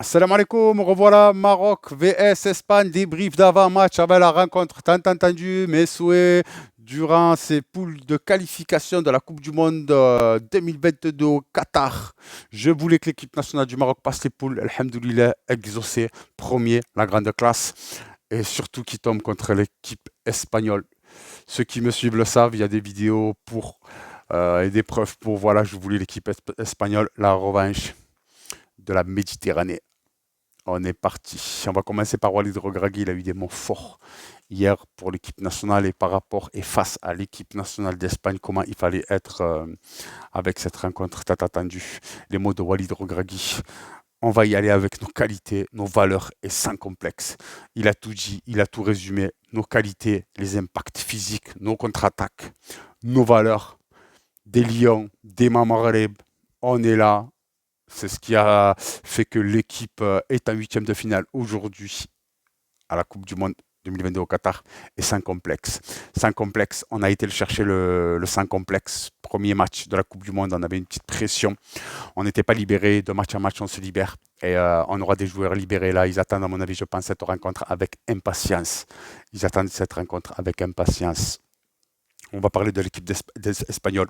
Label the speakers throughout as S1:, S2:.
S1: Salam alaikum, revoilà Maroc vs Espagne, débrief d'avant-match avec la rencontre tant entendue, mes souhaits durant ces poules de qualification de la Coupe du Monde 2022 au Qatar. Je voulais que l'équipe nationale du Maroc passe les poules, alhamdoulilah, exaucé, premier, la grande classe, et surtout qui tombe contre l'équipe espagnole. Ceux qui me suivent le savent, il y a des vidéos pour et des preuves pour, voilà, je voulais l'équipe espagnole, la revanche de la Méditerranée. On est parti. On va commencer par Walid Regragui. Il a eu des mots forts hier pour l'équipe nationale et par rapport et face à l'équipe nationale d'Espagne, comment il fallait être avec cette rencontre tant attendue. Les mots de Walid Regragui. On va y aller avec nos qualités, nos valeurs et sans complexe. Il a tout dit, il a tout résumé. Nos qualités, les impacts physiques, nos contre-attaques, nos valeurs, des lions, des mamareb. On est là, c'est ce qui a fait que l'équipe est en huitième de finale aujourd'hui à la Coupe du Monde 2022 au Qatar et sans complexe. Sans complexe, on a été le chercher le sans complexe. Premier match de la Coupe du Monde, on avait une petite pression. On n'était pas libéré. De match en match, on se libère. Et on aura des joueurs libérés là. Ils attendent, à mon avis, je pense, cette rencontre avec impatience. Ils attendent cette rencontre avec impatience. On va parler de l'équipe espagnole.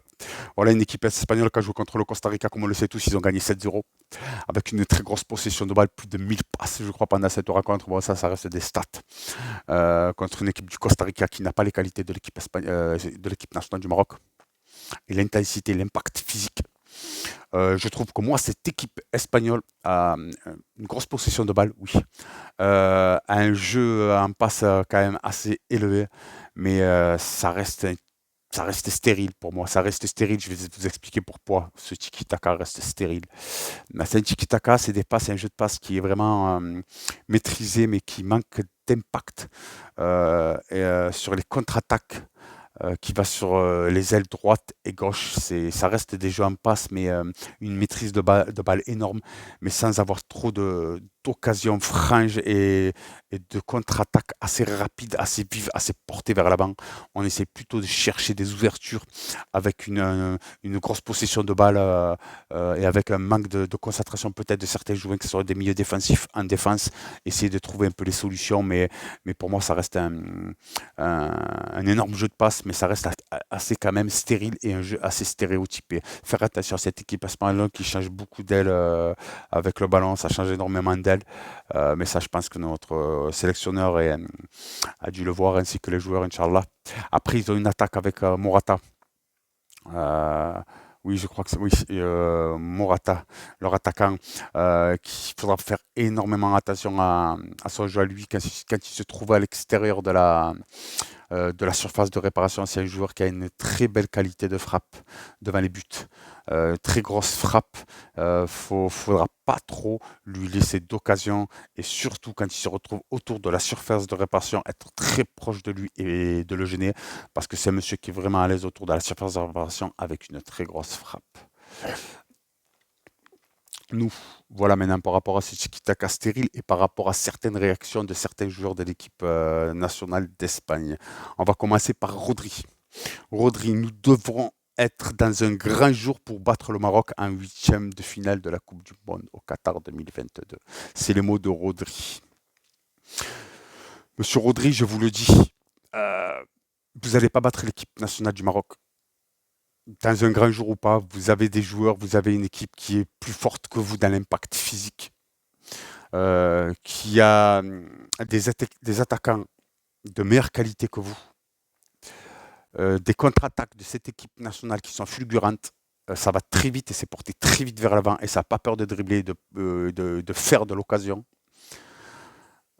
S1: Voilà une équipe espagnole qui a joué contre le Costa Rica, comme on le sait tous, ils ont gagné 7-0 avec une très grosse possession de balle, plus de 1000 passes, je crois, pendant cette rencontre. Bon, ça reste des stats. Contre une équipe du Costa Rica qui n'a pas les qualités de l'équipe nationale du Maroc. Et l'intensité, l'impact physique. Je trouve que moi, cette équipe espagnole a une grosse possession de balle, oui. Un jeu en passe quand même assez élevé, mais ça reste stérile pour moi. Ça reste stérile. Je vais vous expliquer pourquoi ce tiki-taka reste stérile. C'est un tiki-taka, c'est des passes, un jeu de passe qui est vraiment maîtrisé, mais qui manque d'impact sur les contre-attaques. Qui va sur les ailes droite et gauche. Ça reste des jeux en passe, mais une maîtrise de balle énorme, mais sans avoir trop d'occasions franches et de contre-attaque assez rapide, assez vive, assez portée vers l'avant. On essaie plutôt de chercher des ouvertures avec une grosse possession de balle et avec un manque de concentration peut-être de certains joueurs qui sont des milieux défensifs en défense, essayer de trouver un peu les solutions, mais pour moi ça reste un énorme jeu de passe, mais ça reste assez quand même stérile et un jeu assez stéréotypé. Faire attention à cette équipe espagnole qui change beaucoup d'ailes avec le ballon, ça change énormément d'ailes, mais ça je pense que notre sélectionneur a dû le voir ainsi que les joueurs, Inch'Allah. Après ils ont une attaque avec Morata. Euh, oui, je crois que c'est oui, Morata, leur attaquant, qu'il faudra faire énormément attention à son jeu à lui quand il se trouve à l'extérieur de la surface de réparation. C'est un joueur qui a une très belle qualité de frappe devant les buts. Très grosse frappe. Faudra pas trop lui laisser d'occasion et surtout quand il se retrouve autour de la surface de réparation, être très proche de lui et de le gêner parce que c'est un monsieur qui est vraiment à l'aise autour de la surface de réparation avec une très grosse frappe. Nous, voilà maintenant par rapport à ce tiki-taka stérile et par rapport à certaines réactions de certains joueurs de l'équipe nationale d'Espagne. On va commencer par Rodri. Rodri, nous devrons être dans un grand jour pour battre le Maroc en huitième de finale de la Coupe du Monde au Qatar 2022. C'est les mots de Rodri. Monsieur Rodri, je vous le dis, euh, vous n'allez pas battre l'équipe nationale du Maroc. Dans un grand jour ou pas, vous avez des joueurs, vous avez une équipe qui est plus forte que vous dans l'impact physique, qui a des attaquants de meilleure qualité que vous, des contre-attaques de cette équipe nationale qui sont fulgurantes. Ça va très vite et c'est porté très vite vers l'avant et ça n'a pas peur de dribbler, de faire de l'occasion.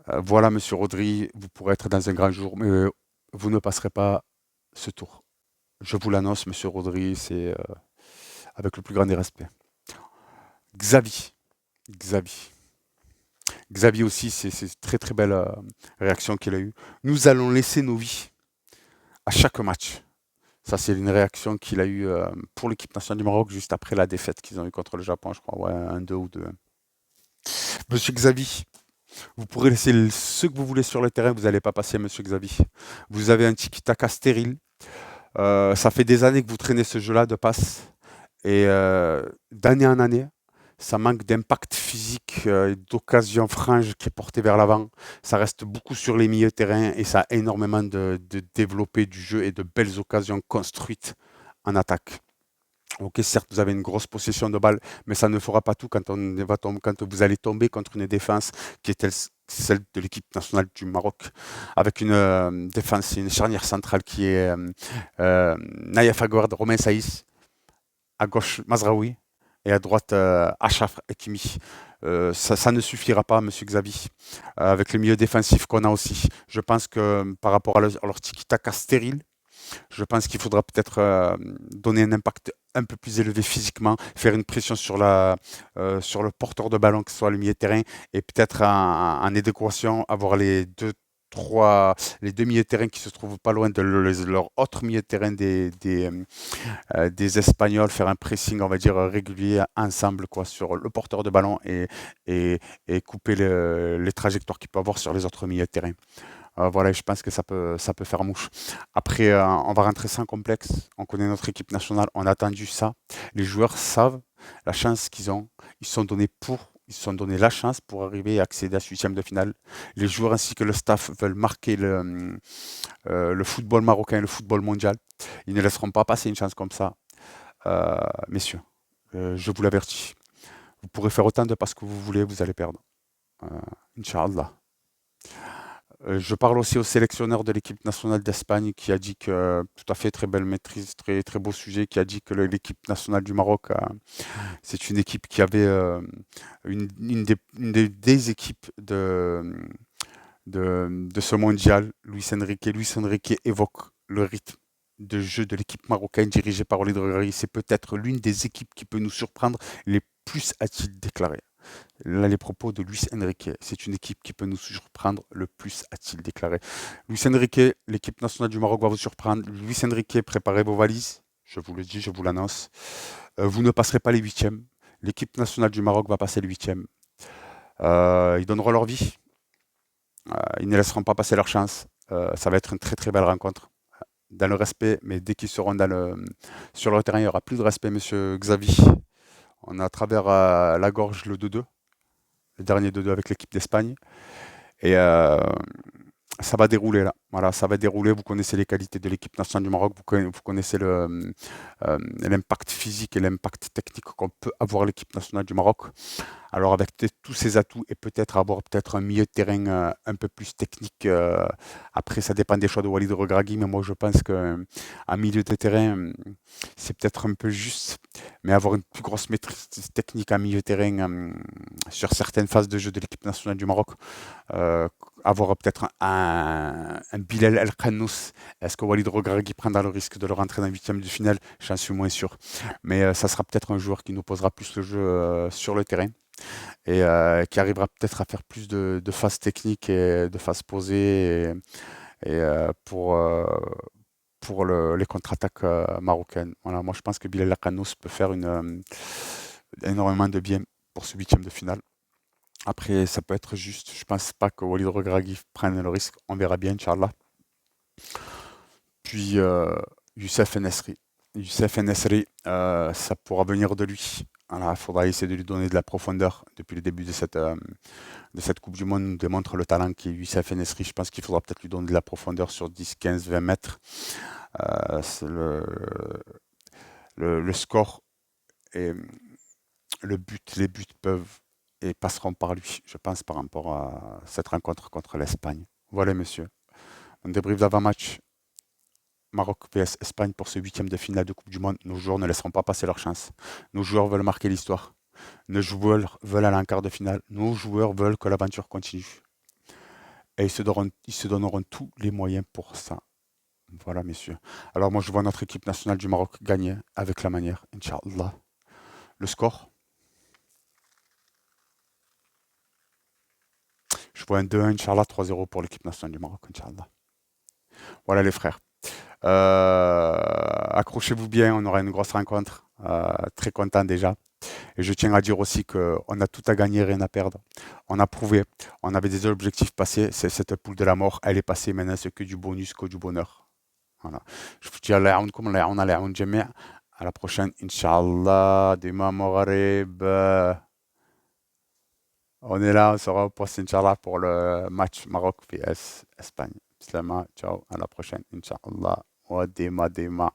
S1: Voilà, monsieur Rodri, vous pourrez être dans un grand jour, mais vous ne passerez pas ce tour. Je vous l'annonce, monsieur Rodri, c'est avec le plus grand des respects. Xavi. Xavi. Xavi aussi, c'est très très belle réaction qu'il a eue. Nous allons laisser nos vies à chaque match. Ça, c'est une réaction qu'il a eue pour l'équipe nationale du Maroc juste après la défaite qu'ils ont eue contre le Japon, je crois. Ouais, 1-2 ou 2-1. Monsieur Xavi, vous pourrez laisser ce que vous voulez sur le terrain, vous n'allez pas passer, monsieur Xavi. Vous avez un tiki-taka stérile. Ça fait des années que vous traînez ce jeu-là de passe. Et d'année en année, Ça manque d'impact physique et d'occasion franche qui est portée vers l'avant. Ça reste beaucoup sur les milieux de terrain et ça a énormément de développé du jeu et de belles occasions construites en attaque. Ok, certes, vous avez une grosse possession de balle, mais ça ne fera pas tout quand vous allez tomber contre une défense qui est celle de l'équipe nationale du Maroc, avec une défense, une charnière centrale qui est Naïef Aguerd, Romain Saïs, à gauche Mazraoui et à droite Achraf Hakimi. Ça ne suffira pas, Monsieur Xavi, avec le milieu défensif qu'on a aussi. Je pense que par rapport à leur tiki-taka stérile, je pense qu'il faudra peut-être donner un impact un peu plus élevé physiquement, faire une pression sur le porteur de ballon, que ce soit le milieu de terrain, et peut-être en adéquation avoir les deux milieux de terrain qui se trouvent pas loin de leur autre milieu de terrain des Espagnols, faire un pressing, on va dire, régulier ensemble quoi, sur le porteur de ballon et couper les trajectoires qu'il peut avoir sur les autres milieux de terrain. Voilà, je pense que ça peut faire mouche. Après, on va rentrer sans complexe. On connaît notre équipe nationale, on a attendu ça. Les joueurs savent la chance qu'ils ont. Ils se sont donné la chance pour arriver et accéder à ce huitième de finale. Les joueurs ainsi que le staff veulent marquer le football marocain, le football mondial. Ils ne laisseront pas passer une chance comme ça. Messieurs, je vous l'avertis. Vous pourrez faire autant de passes que vous voulez, vous allez perdre. Euh, Inch'Allah. Je parle aussi au sélectionneur de l'équipe nationale d'Espagne qui a dit que, tout à fait, très belle maîtrise, très, très beau sujet, qui a dit que l'équipe nationale du Maroc, c'est une équipe qui avait des équipes de ce mondial, Luis Enrique. Luis Enrique évoque le rythme de jeu de l'équipe marocaine dirigée par Walid Regragui. C'est peut-être l'une des équipes qui peut nous surprendre les plus, a-t-il déclaré. Là, les propos de Luis Enrique, c'est une équipe qui peut nous surprendre le plus, a-t-il déclaré. Luis Enrique, l'équipe nationale du Maroc va vous surprendre. Luis Enrique, préparez vos valises. Je vous le dis, je vous l'annonce. Vous ne passerez pas les huitièmes. L'équipe nationale du Maroc va passer les huitièmes. Ils donneront leur vie. Ils ne laisseront pas passer leur chance. Ça va être une très très belle rencontre. Dans le respect, mais dès qu'ils seront sur le terrain, il n'y aura plus de respect, monsieur Xavi. On a à travers la gorge le 2-2, le dernier 2-2 avec l'équipe d'Espagne. Et ça va dérouler là. Voilà, ça va dérouler. Vous connaissez les qualités de l'équipe nationale du Maroc, vous connaissez l'impact physique et l'impact technique qu'on peut avoir l'équipe nationale du Maroc. Alors avec tous ces atouts et peut-être avoir peut-être un milieu de terrain un peu plus technique. Après, ça dépend des choix de Walid Regragui, mais moi je pense qu'un milieu de terrain, c'est peut-être un peu juste. Mais avoir une plus grosse maîtrise technique en milieu de terrain sur certaines phases de jeu de l'équipe nationale du Maroc, avoir peut-être un Bilal El Khannous. Est-ce que Walid Regragui prendra le risque de le rentrer dans le huitième de finale? J'en suis moins sûr. Mais ça sera peut-être un joueur qui nous posera plus le jeu sur le terrain et qui arrivera peut-être à faire plus de phases techniques et de phases posées pour les contre-attaques marocaines. Voilà, moi je pense que Bilal Khanous peut faire énormément de bien pour ce huitième de finale. Après, ça peut être juste. Je pense pas que Walid Regragui prenne le risque. On verra bien, Inch'Allah. Puis Youssef Nesri. Youssef Nesri, ça pourra venir de lui. Voilà, il faudra essayer de lui donner de la profondeur depuis le début de cette Coupe du Monde. Il nous démontre le talent qui est Youssef Nesri. Je pense qu'il faudra peut-être lui donner de la profondeur sur 10, 15, 20 mètres. C'est le score et les buts peuvent et passeront par lui, je pense, par rapport à cette rencontre contre l'Espagne. Voilà, monsieur. Un débrief d'avant-match. Maroc vs Espagne pour ce huitième de finale de Coupe du Monde. Nos joueurs ne laisseront pas passer leur chance. Nos joueurs veulent marquer l'histoire. Nos joueurs veulent aller en quart de finale. Nos joueurs veulent que l'aventure continue. Et ils se donneront tous les moyens pour ça. Voilà, messieurs. Alors moi, je vois notre équipe nationale du Maroc gagner avec la manière, Inch'Allah. Le score? Je vois un 2-1, Inch'Allah, 3-0 pour l'équipe nationale du Maroc, Inch'Allah. Voilà les frères. Accrochez-vous bien, on aura une grosse rencontre. Très content déjà. Et je tiens à dire aussi qu'on a tout à gagner, rien à perdre. On a prouvé, on avait des objectifs passés. Cette poule de la mort, elle est passée. Maintenant, c'est que du bonus, que du bonheur. Voilà. Je vous dis, on a À la prochaine, Inch'Allah, demain, Maghreb. On est là, on sera au poste, Inch'Allah, pour le match Maroc vs Espagne. Slama, ciao, à la prochaine, Inch'Allah. Wa dima, dima.